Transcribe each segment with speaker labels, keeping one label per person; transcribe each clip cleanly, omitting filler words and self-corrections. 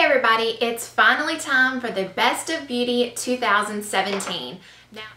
Speaker 1: everybody, it's finally time for the Best of Beauty 2017.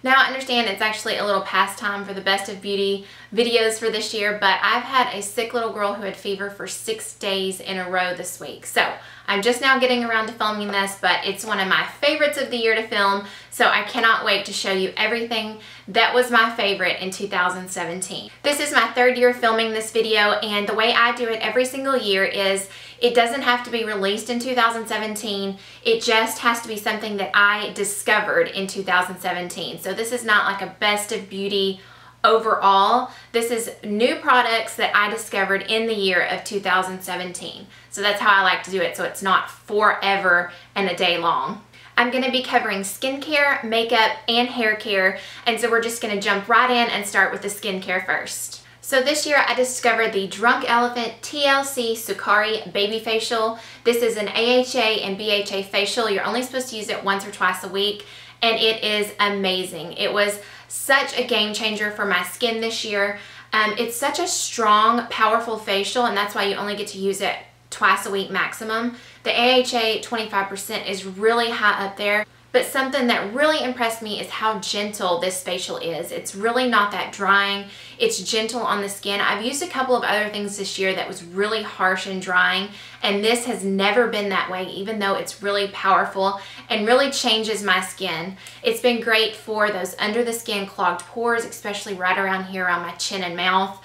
Speaker 1: Now I understand it's actually a little past time for the Best of Beauty videos for this year, but I've had a sick little girl who had fever for 6 days in a row this week. So I'm just now getting around to filming this, but it's one of my favorites of the year to film, so I cannot wait to show you everything that was my favorite in 2017. This is my 3rd year filming this video, and the way I do it every single year is it doesn't have to be released in 2017. It just has to be something that I discovered in 2017. So this is not like a Best of Beauty overall. This is new products that I discovered in the year of 2017. So that's how I like to do it, so it's not forever and a day long. I'm going to be covering skincare, makeup, and hair care, and so we're just going to jump right in and start with the skincare first. So this year I discovered the Drunk Elephant TLC Sukari Baby Facial. This is an AHA and BHA facial. You're only supposed to use it once or twice a week, and it is amazing. It was such a game changer for my skin this year. It's such a strong, powerful facial, and that's why you only get to use it twice a week maximum. The AHA 25% is really high up there. But something that really impressed me is how gentle this facial is. It's really not that drying. It's gentle on the skin. I've used a couple of other things this year that was really harsh and drying, and this has never been that way, even though it's really powerful and really changes my skin. It's been great for those under the skin clogged pores, especially right around here around my chin and mouth.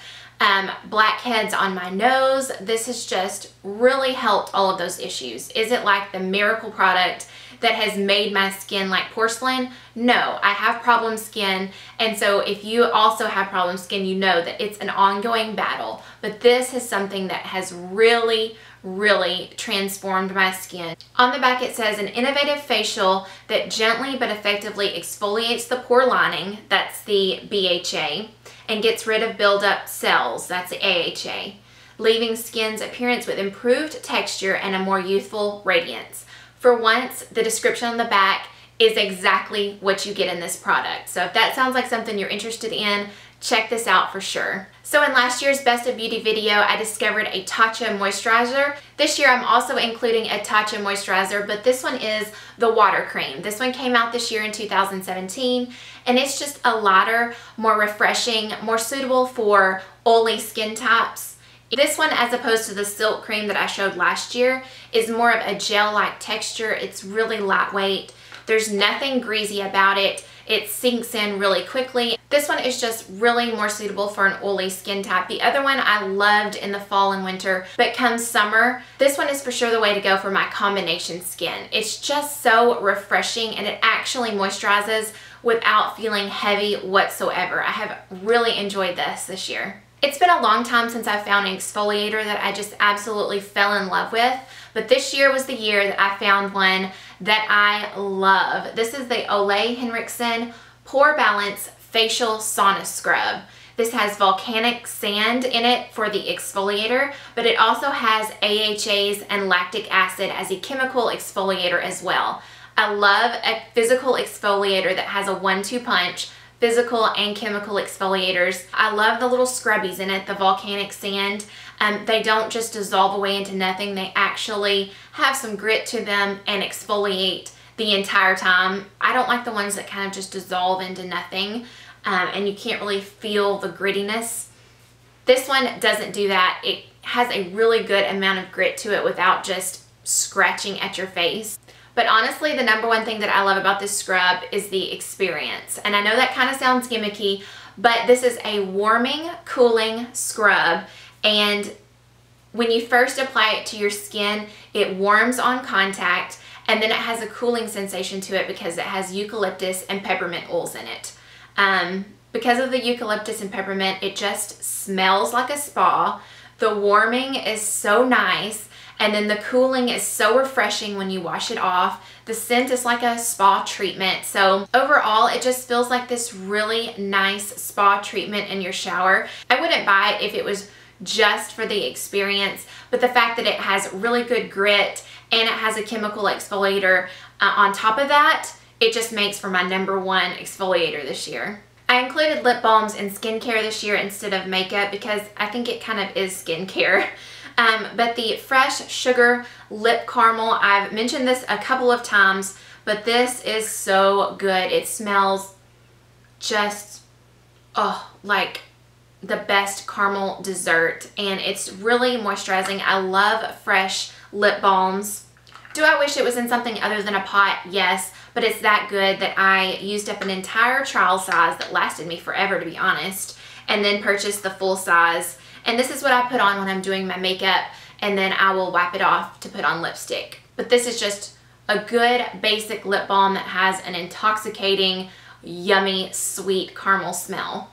Speaker 1: Blackheads on my nose. This has just really helped all of those issues. Is it like the miracle product that has made my skin like porcelain? No, I have problem skin, and so if you also have problem skin, you know that it's an ongoing battle, but this is something that has really transformed my skin. On the back it says an innovative facial that gently but effectively exfoliates the pore lining, that's the BHA, and gets rid of buildup cells, that's the AHA, leaving skin's appearance with improved texture and a more youthful radiance. For once, the description on the back is exactly what you get in this product. So if that sounds like something you're interested in, check this out for sure. So in last year's Best of Beauty video, I discovered a TATCHA moisturizer. This year I'm also including a TATCHA moisturizer, but this one is the water cream. This one came out this year in 2017, and it's just a lighter, more refreshing, more suitable for oily skin types. This one, as opposed to the silk cream that I showed last year, is more of a gel-like texture. It's really lightweight. There's nothing greasy about it. It sinks in really quickly. This one is just really more suitable for an oily skin type. The other one I loved in the fall and winter, but come summer, this one is for sure the way to go for my combination skin. It's just so refreshing, and it actually moisturizes without feeling heavy whatsoever. I have really enjoyed this year. It's been a long time since I found an exfoliator that I just absolutely fell in love with, but this year was the year that I found one that I love. This is the Ole Henrikson Pore Balance Facial Sauna Scrub. This has volcanic sand in it for the exfoliator, but it also has AHAs and lactic acid as a chemical exfoliator as well. I love a physical exfoliator that has a 1-2 punch. Physical and chemical exfoliators. I love the little scrubbies in it, the volcanic sand. They don't just dissolve away into nothing. They actually have some grit to them and exfoliate the entire time. I don't like the ones that kind of just dissolve into nothing and you can't really feel the grittiness. This one doesn't do that. It has a really good amount of grit to it without just scratching at your face. But honestly, the #1 thing that I love about this scrub is the experience. And I know that kind of sounds gimmicky, but this is a warming, cooling scrub. And when you first apply it to your skin, it warms on contact, and then it has a cooling sensation to it because it has eucalyptus and peppermint oils in it. Because of the eucalyptus and peppermint, it just smells like a spa. The warming is so nice. And then the cooling is so refreshing when you wash it off. The scent is like a spa treatment. So overall, it just feels like this really nice spa treatment in your shower. I wouldn't buy it if it was just for the experience, but the fact that it has really good grit and it has a chemical exfoliator on top of that, it just makes for my #1 exfoliator this year. I included lip balms and skincare this year instead of makeup because I think it kind of is skincare. But the Fresh Sugar Lip Caramel, I've mentioned this a couple of times, but this is so good. It smells just, oh, like the best caramel dessert, and it's really moisturizing. I love fresh lip balms. Do I wish it was in something other than a pot? Yes, but it's that good that I used up an entire trial size that lasted me forever, to be honest, and then purchased the full size. And this is what I put on when I'm doing my makeup, and then I will wipe it off to put on lipstick. But this is just a good basic lip balm that has an intoxicating, yummy, sweet caramel smell.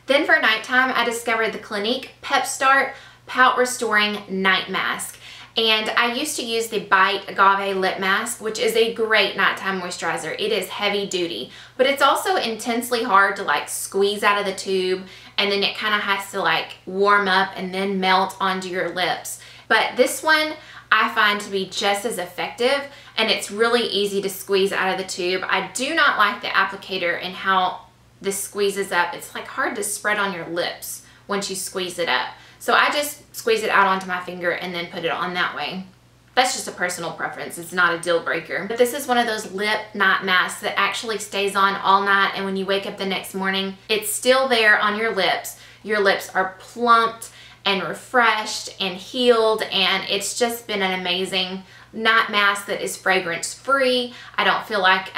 Speaker 1: Then for nighttime, I discovered the Clinique Pep Start Pout Restoring Night Mask. And I used to use the Bite Agave Lip Mask, which is a great nighttime moisturizer. It is heavy duty, but it's also intensely hard to like squeeze out of the tube, and then it kind of has to like warm up and then melt onto your lips. But this one I find to be just as effective, and it's really easy to squeeze out of the tube. I do not like the applicator and how this squeezes up. It's like hard to spread on your lips once you squeeze it up. So I just squeeze it out onto my finger and then put it on that way. That's just a personal preference. It's not a deal breaker. But this is one of those lip night masks that actually stays on all night, and when you wake up the next morning, it's still there on your lips. Your lips are plumped and refreshed and healed, and it's just been an amazing night mask that is fragrance free. I don't feel like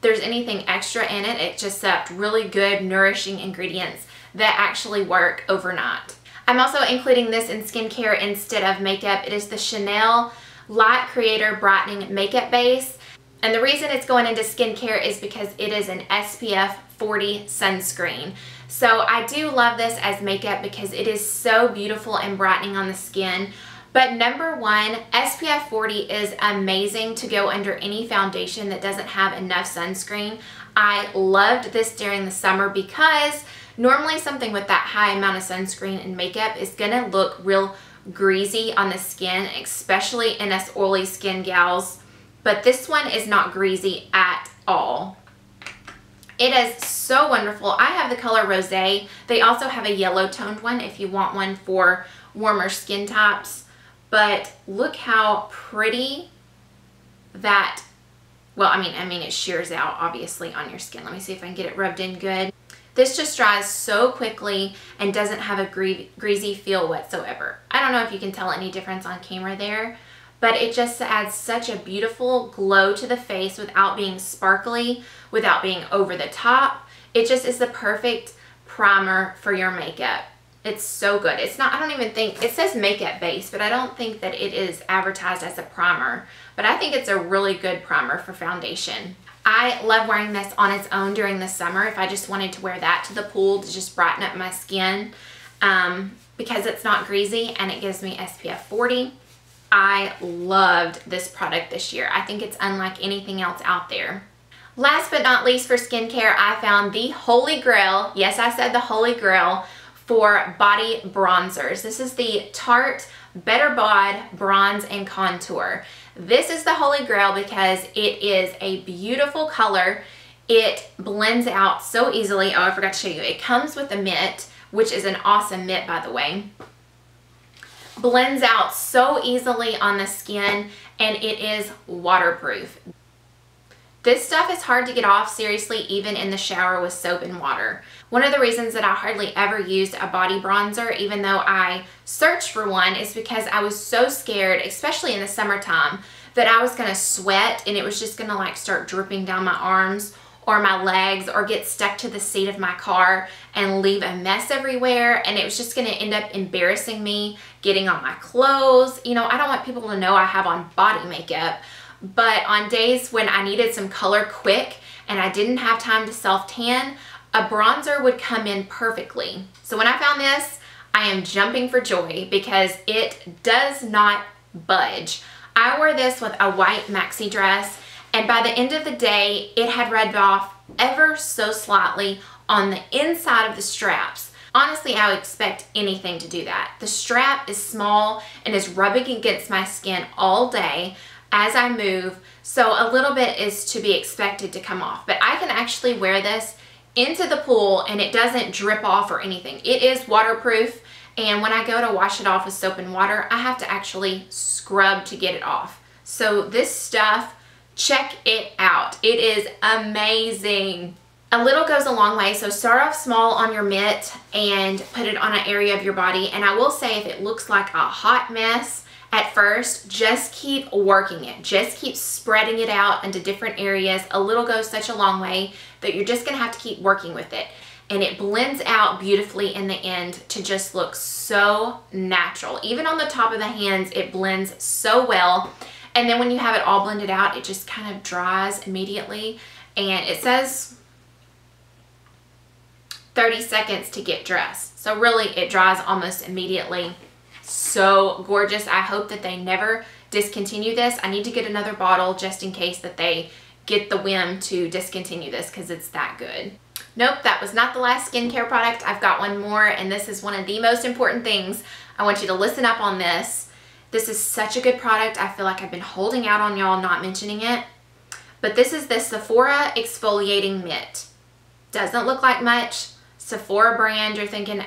Speaker 1: there's anything extra in it. It just sucked really good, nourishing ingredients that actually work overnight. I'm also including this in skincare instead of makeup. It is the Chanel Light Creator Brightening Makeup Base. And the reason it's going into skincare is because it is an SPF 40 sunscreen. So I do love this as makeup because it is so beautiful and brightening on the skin. But number one, SPF 40 is amazing to go under any foundation that doesn't have enough sunscreen. I loved this during the summer because normally something with that high amount of sunscreen and makeup is gonna look real greasy on the skin, especially in us oily skin gals. But this one is not greasy at all. It is so wonderful. I have the color Rosé. They also have a yellow toned one if you want one for warmer skin types. But look how pretty that, well, I mean it shears out obviously on your skin. Let me see if I can get it rubbed in good. This just dries so quickly and doesn't have a greasy feel whatsoever. I don't know if you can tell any difference on camera there, but it just adds such a beautiful glow to the face without being sparkly, without being over the top. It just is the perfect primer for your makeup. It's so good. It's not, I don't even think, it says makeup base, but I don't think that it is advertised as a primer. But I think it's a really good primer for foundation. I love wearing this on its own during the summer if I just wanted to wear that to the pool to just brighten up my skin because it's not greasy and it gives me SPF 40. I loved this product this year. I think it's unlike anything else out there. Last but not least for skincare, I found the Holy Grail. Yes, I said the Holy Grail for body bronzers. This is the Tarte Better Bod Bronze and Contour. This is the Holy Grail because it is a beautiful color. It blends out so easily. Oh, I forgot to show you. It comes with a mitt, which is an awesome mitt, by the way. Blends out so easily on the skin, and it is waterproof. This stuff is hard to get off, seriously, even in the shower with soap and water. One of the reasons that I hardly ever used a body bronzer, even though I searched for one, is because I was so scared, especially in the summertime, that I was gonna sweat and it was just gonna like start dripping down my arms or my legs or get stuck to the seat of my car and leave a mess everywhere, and it was just gonna end up embarrassing me getting on my clothes. You know, I don't want people to know I have on body makeup. But on days when I needed some color quick and I didn't have time to self-tan, a bronzer would come in perfectly. So when I found this, I am jumping for joy because it does not budge. I wore this with a white maxi dress, and by the end of the day, it had rubbed off ever so slightly on the inside of the straps. Honestly, I would expect anything to do that. The strap is small and is rubbing against my skin all day as I move, so a little bit is to be expected to come off. But I can actually wear this into the pool and it doesn't drip off or anything. It is waterproof and when I go to wash it off with soap and water, I have to actually scrub to get it off. So this stuff, check it out. It is amazing. A little goes a long way, so start off small on your mitt and put it on an area of your body. And I will say, if it looks like a hot mess at first, just keep working it. Just keep spreading it out into different areas. A little goes such a long way that you're just gonna have to keep working with it. And it blends out beautifully in the end to just look so natural. Even on the top of the hands, it blends so well. And then when you have it all blended out, it just kind of dries immediately. And it says 30 seconds to get dressed. So really, it dries almost immediately. So gorgeous. I hope that they never discontinue this. I need to get another bottle just in case that they get the whim to discontinue this, because it's that good. Nope, that was not the last skincare product. I've got one more, and this is one of the most important things. I want you to listen up on this. This is such a good product. I feel like I've been holding out on y'all not mentioning it. But this is the SEPHORA Exfoliating Mitt. Doesn't look like much. Sephora brand, you're thinking,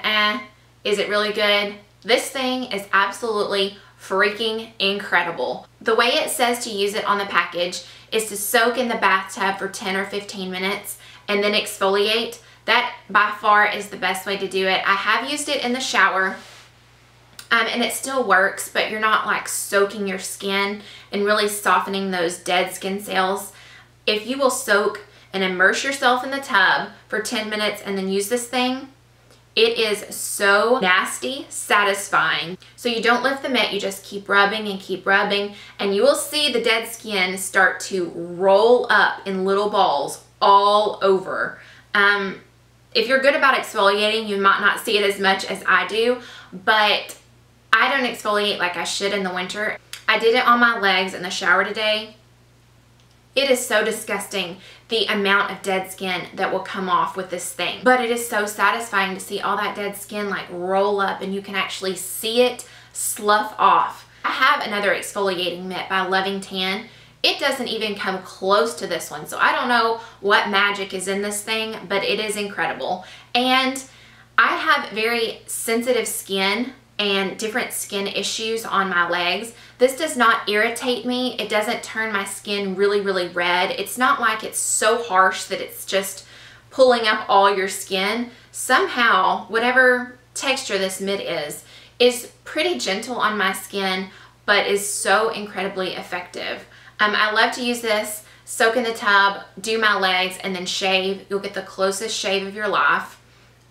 Speaker 1: is it really good? This thing is absolutely freaking incredible. The way it says to use it on the package is to soak in the bathtub for 10 or 15 minutes and then exfoliate. That by far is the best way to do it. I have used it in the shower and it still works, but you're not like soaking your skin and really softening those dead skin cells. If you will soak and immerse yourself in the tub for 10 minutes and then use this thing, it is so nasty satisfying. So you don't lift the mitt, you just keep rubbing and you will see the dead skin start to roll up in little balls all over. If you're good about exfoliating, you might not see it as much as I do, but I don't exfoliate like I should in the winter. I did it on my legs in the shower today. It is so disgusting, the amount of dead skin that will come off with this thing. But it is so satisfying to see all that dead skin like roll up, and you can actually see it slough off. I have another exfoliating mitt by Loving Tan. It doesn't even come close to this one. So I don't know what magic is in this thing, but it is incredible. And I have very sensitive skin and different skin issues on my legs. This does not irritate me. It doesn't turn my skin really, really red. It's not like it's so harsh that it's just pulling up all your skin. Somehow, whatever texture this mitt is pretty gentle on my skin, but is so incredibly effective. I love to use this, soak in the tub, do my legs, and then shave. You'll get the closest shave of your life.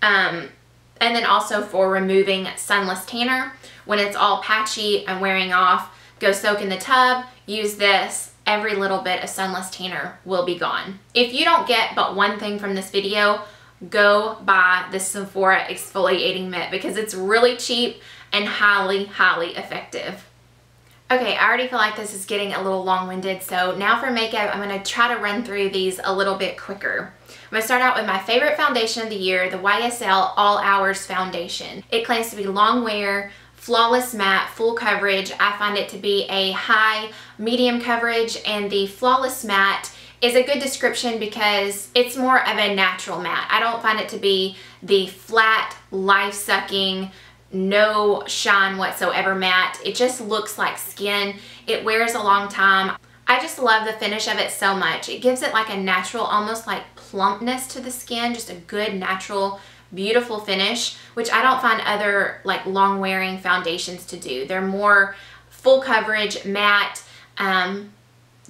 Speaker 1: And then also for removing sunless tanner, when it's all patchy and wearing off, go soak in the tub, use this, every little bit of sunless tanner will be gone. If you don't get but one thing from this video, go buy the Sephora Exfoliating Mitt because it's really cheap and highly, highly effective. Okay, I already feel like this is getting a little long-winded, so now for makeup, I'm going to try to run through these a little bit quicker. I'm going to start out with my favorite foundation of the year, the YSL All Hours Foundation. It claims to be long wear, flawless matte, full coverage. I find it to be a high, medium coverage, and the flawless matte is a good description because it's more of a natural matte. I don't find it to be the flat, life-sucking, no shine whatsoever matte. It just looks like skin. It wears a long time. I just love the finish of it so much. It gives it like a natural, almost like plumpness to the skin, just a good, natural, beautiful finish, which I don't find other like long wearing foundations to do. They're more full coverage, matte,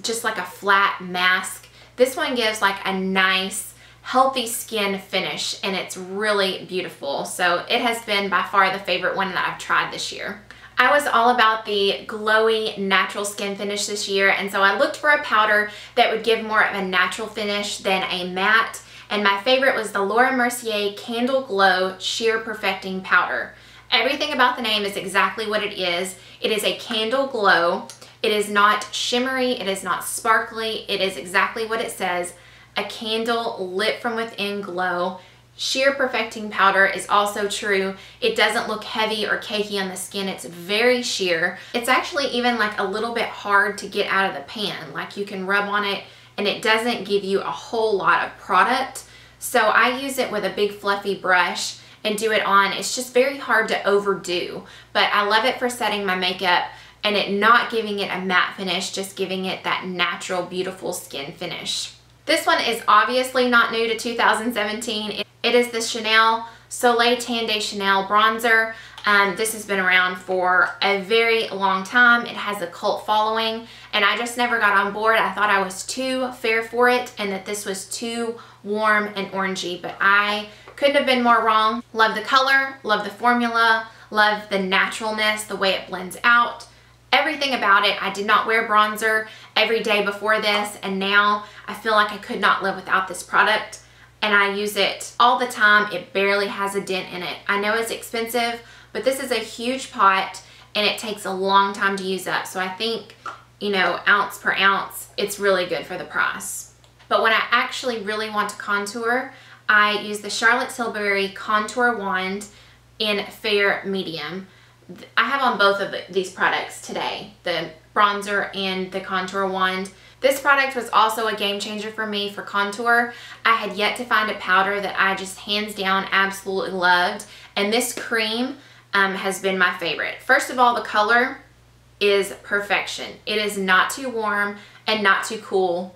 Speaker 1: just like a flat mask. This one gives like a nice, healthy skin finish, and it's really beautiful. So it has been by far the favorite one that I've tried this year. I was all about the glowy natural skin finish this year, and so I looked for a powder that would give more of a natural finish than a matte, and my favorite was the Laura Mercier Candle Glow Sheer Perfecting Powder. Everything about the name is exactly what it is. It is a candle glow. It is not shimmery, it is not sparkly, it is exactly what it says. A candle lit from within glow. Sheer Perfecting Powder is also true. It doesn't look heavy or cakey on the skin. It's very sheer. It's actually even like a little bit hard to get out of the pan. Like you can rub on it and it doesn't give you a whole lot of product. So I use it with a big fluffy brush, and do it on. It's just very hard to overdo, but I love it for setting my makeup and it not giving it a matte finish, just giving it that natural, beautiful skin finish. This one is obviously not new to 2017. It is the Chanel Soleil Tan de Chanel bronzer. This has been around for a very long time. It has a cult following, and I just never got on board. I thought I was too fair for it and that this was too warm and orangey, but I couldn't have been more wrong. Love the color, love the formula, love the naturalness, the way it blends out. Everything about it. I did not wear bronzer every day before this, and now I feel like I could not live without this product, and I use it all the time. It barely has a dent in it. I know it's expensive, but this is a huge pot and it takes a long time to use up. So I think, you know, ounce per ounce, it's really good for the price. But when I actually really want to contour, I use the Charlotte Tilbury Contour Wand in Fair Medium. I have on both of these products today, the bronzer and the contour wand. This product was also a game changer for me for contour. I had yet to find a powder that I just hands down absolutely loved, and this cream has been my favorite. First of all, the color is perfection. It is not too warm and not too cool.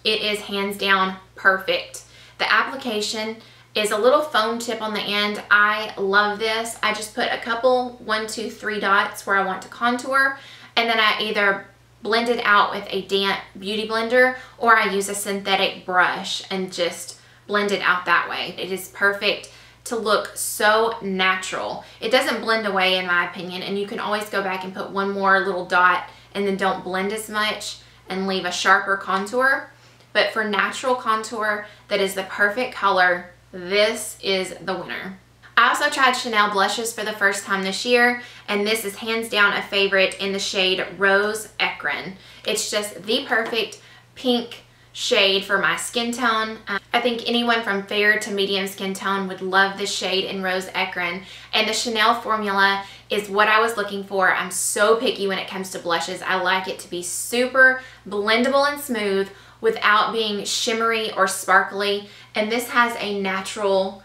Speaker 1: It is hands down perfect. The application is a little foam tip on the end. I love this. I just put a couple, 1, 2, 3 dots where I want to contour, and then I either blend it out with a damp beauty blender or I use a synthetic brush and just blend it out that way. It is perfect to look so natural. It doesn't blend away in my opinion, and you can always go back and put one more little dot and then don't blend as much and leave a sharper contour. But for natural contour that is the perfect color, this is the winner. I also tried Chanel blushes for the first time this year, and this is hands down a favorite in the shade Rose Ecrin. It's just the perfect pink shade for my skin tone. I think anyone from fair to medium skin tone would love this shade in Rose Ecrin, and the Chanel formula is what I was looking for. I'm so picky when it comes to blushes. I like it to be super blendable and smooth without being shimmery or sparkly, and this has a natural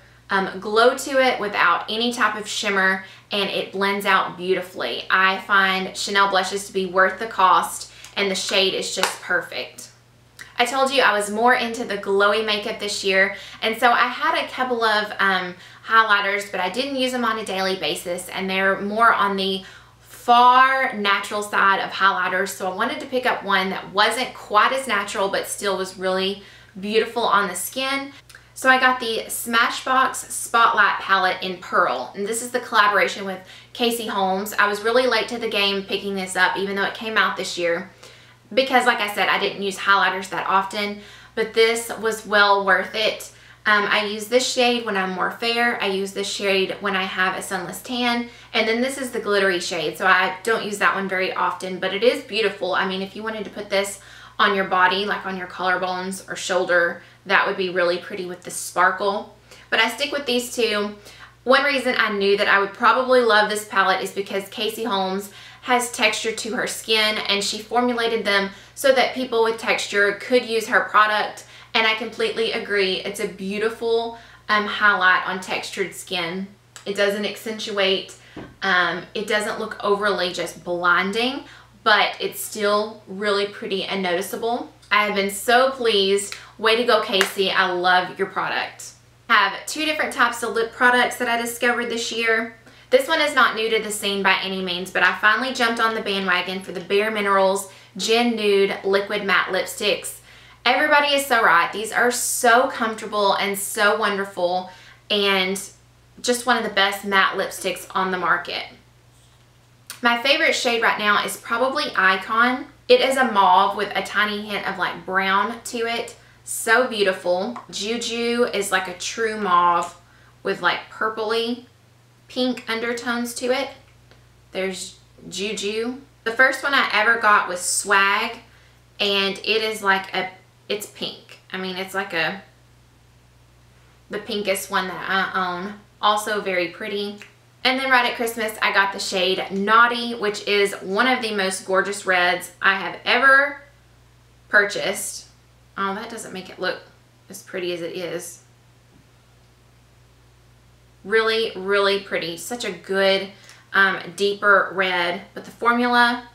Speaker 1: glow to it without any type of shimmer, and it blends out beautifully. I find Chanel blushes to be worth the cost, and the shade is just perfect. I told you I was more into the glowy makeup this year, and so I had a couple of highlighters, but I didn't use them on a daily basis, and they're more on the far natural side of highlighters, so I wanted to pick up one that wasn't quite as natural but still was really beautiful on the skin. So I got the SMASHBOX Spotlight Palette in Pearl, and this is the collaboration with Casey Holmes. I was really late to the game picking this up, even though it came out this year, because like I said, I didn't use highlighters that often, but this was well worth it. I use this shade when I'm more fair. I use this shade when I have a sunless tan, and then this is the glittery shade, so I don't use that one very often, but it is beautiful. I mean, if you wanted to put this on your body, like on your collarbones or shoulder, that would be really pretty with the sparkle. But I stick with these two. One reason I knew that I would probably love this palette is because Casey Holmes has texture to her skin, and she formulated them so that people with texture could use her product, and I completely agree. It's a beautiful highlight on textured skin. It doesn't accentuate, it doesn't look overly just blinding, but it's still really pretty and noticeable. I have been so pleased. Way to go, Casey. I love your product. I have two different types of lip products that I discovered this year. This one is not new to the scene by any means, but I finally jumped on the bandwagon for the BAREMINERALS Gen Nude Liquid Matte Lipsticks. Everybody is so right. These are so comfortable and so wonderful, and just one of the best matte lipsticks on the market. My favorite shade right now is probably Icon. It is a mauve with a tiny hint of like brown to it. So beautiful. Juju is like a true mauve with like purpley pink undertones to it. There's Juju. The first one I ever got was Swag, and it is like it's pink. I mean, it's like the pinkest one that I own. Also very pretty. And then right at Christmas, I got the shade Naughty, which is one of the most gorgeous reds I have ever purchased. Oh, that doesn't make it look as pretty as it is. Really, really pretty. Such a good deeper red, but the formula,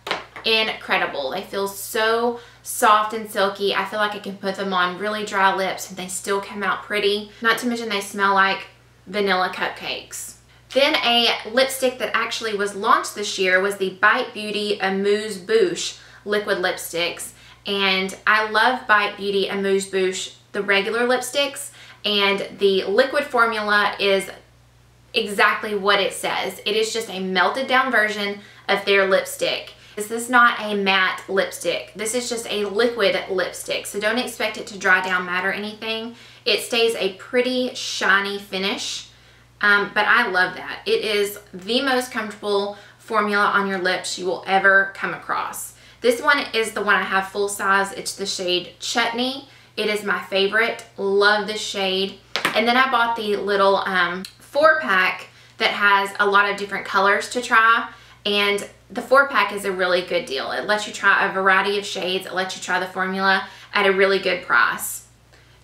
Speaker 1: incredible. They feel so soft and silky. I feel like I can put them on really dry lips and they still come out pretty. Not to mention they smell like vanilla cupcakes. Then a lipstick that actually was launched this year was the Bite Beauty AMUSE BOUCHE liquid lipsticks. And I love Bite Beauty AMUSE BOUCHE, the regular lipsticks, and the liquid formula is exactly what it says. It is just a melted down version of their lipstick. This is not a matte lipstick. This is just a liquid lipstick. So don't expect it to dry down matte or anything. It stays a pretty shiny finish, but I love that. It is the most comfortable formula on your lips you will ever come across. This one is the one I have full size. It's the shade Chutney. It is my favorite. Love this shade. And then I bought the little 4-pack that has a lot of different colors to try, and the 4-pack is a really good deal. It lets you try a variety of shades. It lets you try the formula at a really good price.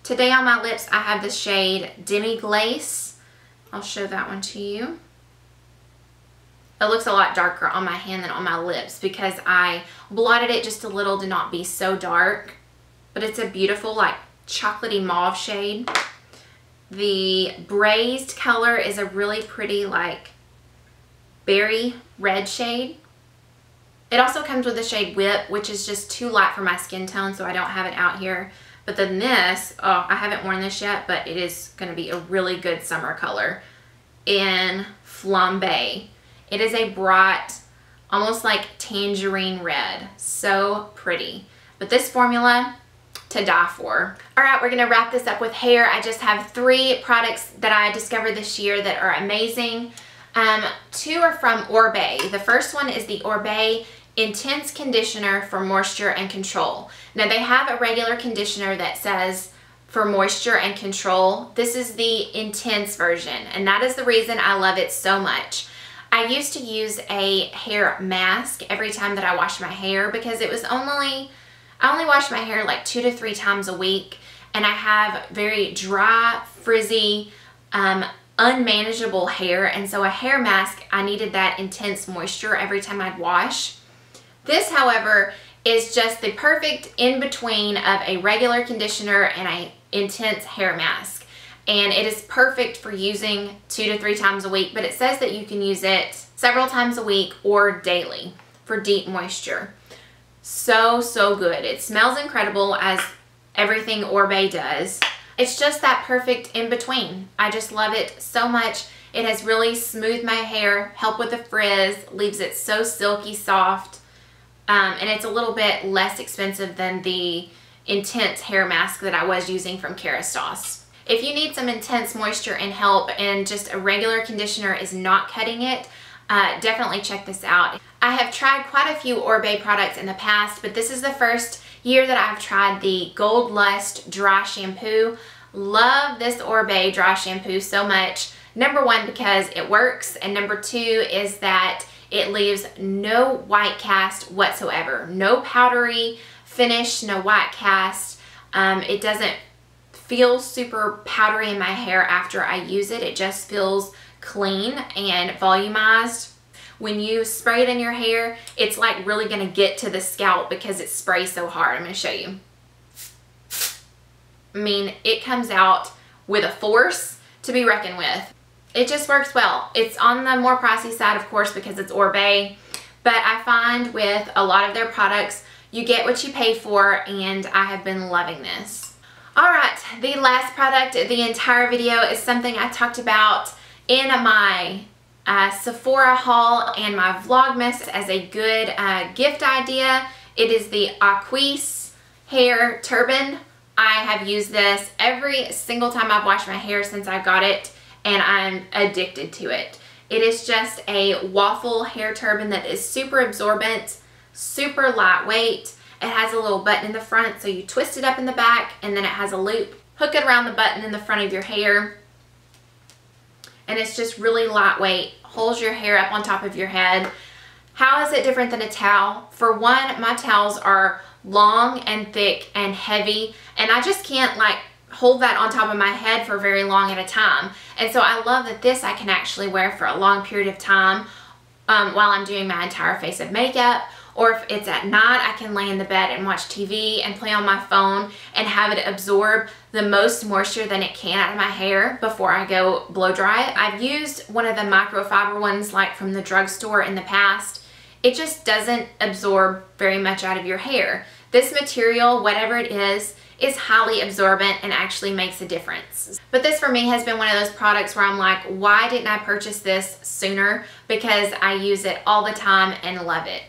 Speaker 1: Today on my lips I have the shade Demi Glace. I'll show that one to you. It looks a lot darker on my hand than on my lips because I blotted it just a little to not be so dark, but it's a beautiful like chocolatey mauve shade. The Braised color is a really pretty like berry red shade. It also comes with the shade Whip, which is just too light for my skin tone, so I don't have it out here. But then this, oh, I haven't worn this yet, but it is going to be a really good summer color in Flambe. It is a bright, almost like tangerine red. So pretty. But this formula, to die for. Alright, we're going to wrap this up with hair. I just have 3 products that I discovered this year that are amazing. 2 are from ORIBE. The first one is the ORIBE Intense Conditioner for Moisture and Control. Now they have a regular conditioner that says for moisture and control. This is the intense version, and that is the reason I love it so much. I used to use a hair mask every time that I washed my hair because it was I only wash my hair like 2 to 3 times a week, and I have very dry, frizzy, unmanageable hair, and so a hair mask, I needed that intense moisture every time I'd wash. This, however, is just the perfect in-between of a regular conditioner and an intense hair mask, and it is perfect for using 2 to 3 times a week, but it says that you can use it several times a week or daily for deep moisture. So, so good. It smells incredible, as everything ORIBE does. It's just that perfect in-between. I just love it so much. It has really smoothed my hair, helped with the frizz, leaves it so silky soft, and it's a little bit less expensive than the intense hair mask that I was using from Kerastase. If you need some intense moisture and help and just a regular conditioner is not cutting it, definitely check this out. I have tried quite a few ORIBE products in the past, but this is the first year that I've tried the Gold Lust Dry Shampoo. Love this ORIBE dry shampoo so much. Number 1, because it works, and number 2 is that it leaves no white cast whatsoever. No powdery finish, no white cast. It doesn't feel super powdery in my hair after I use it. It just feels clean and volumized. When you spray it in your hair, it's like really going to get to the scalp because it sprays so hard. I'm going to show you. I mean, it comes out with a force to be reckoned with. It just works well. It's on the more pricey side, of course, because it's ORIBE, but I find with a lot of their products, you get what you pay for, and I have been loving this. Alright, the last product of the entire video is something I talked about in my Sephora haul and my Vlogmas as a good gift idea. It is the AQUIS hair turban. I have used this every single time I've washed my hair since I got it, and I'm addicted to it. It is just a waffle hair turban that is super absorbent, super lightweight. It has a little button in the front, so you twist it up in the back, and then it has a loop. Hook it around the button in the front of your hair, and it's just really lightweight. Holds your hair up on top of your head. How is it different than a towel? For one, my towels are long and thick and heavy, and I just can't like hold that on top of my head for very long at a time. And so I love that this I can actually wear for a long period of time while I'm doing my entire face of makeup. Or if it's at night, I can lay in the bed and watch TV and play on my phone and have it absorb the most moisture that it can out of my hair before I go blow dry it. I've used one of the microfiber ones like from the drugstore in the past. It just doesn't absorb very much out of your hair. This material, whatever it is highly absorbent and actually makes a difference. But this for me has been one of those products where I'm like, why didn't I purchase this sooner? Because I use it all the time and love it.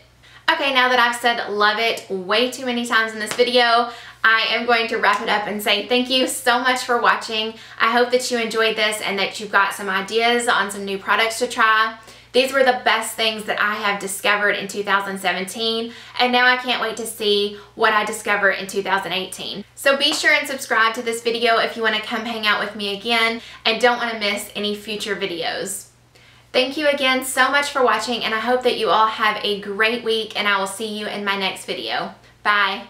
Speaker 1: Okay, now that I've said love it way too many times in this video, I am going to wrap it up and say thank you so much for watching. I hope that you enjoyed this and that you've got some ideas on some new products to try. These were the best things that I have discovered in 2017, and now I can't wait to see what I discover in 2018. So be sure and subscribe to this video if you want to come hang out with me again and don't want to miss any future videos. Thank you again so much for watching, and I hope that you all have a great week, and I will see you in my next video. Bye.